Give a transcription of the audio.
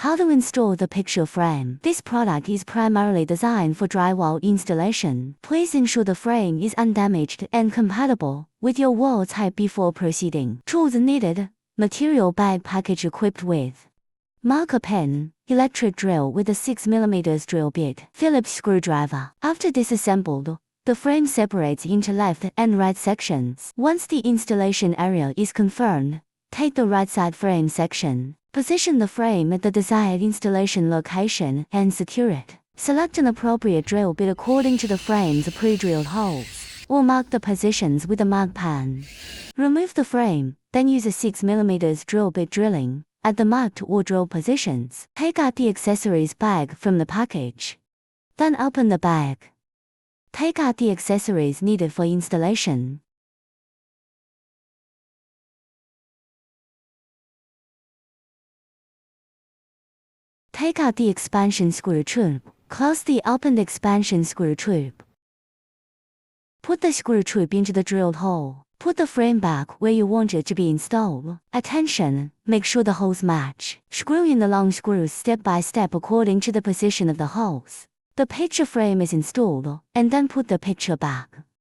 How to install the picture frame. This product is primarily designed for drywall installation. Please ensure the frame is undamaged and compatible with your wall type before proceeding. Tools needed. Material bag package equipped with marker pen, electric drill with a 6mm drill bit, Phillips screwdriver. After disassembled, the frame separates into left and right sections. Once the installation area is confirmed, take the right side frame section. Position the frame at the desired installation location and secure it. Select an appropriate drill bit according to the frame's pre-drilled holes, or mark the positions with a mark pen. Remove the frame, then use a 6mm drill bit drilling at the marked or drill positions. Take out the accessories bag from the package. Then open the bag. Take out the accessories needed for installation. Take out the expansion screw tube. Close the opened expansion screw tube. Put the screw tube into the drilled hole. Put the frame back where you want it to be installed. Attention! Make sure the holes match. Screw in the long screws step by step according to the position of the holes. The picture frame is installed, and then put the picture back.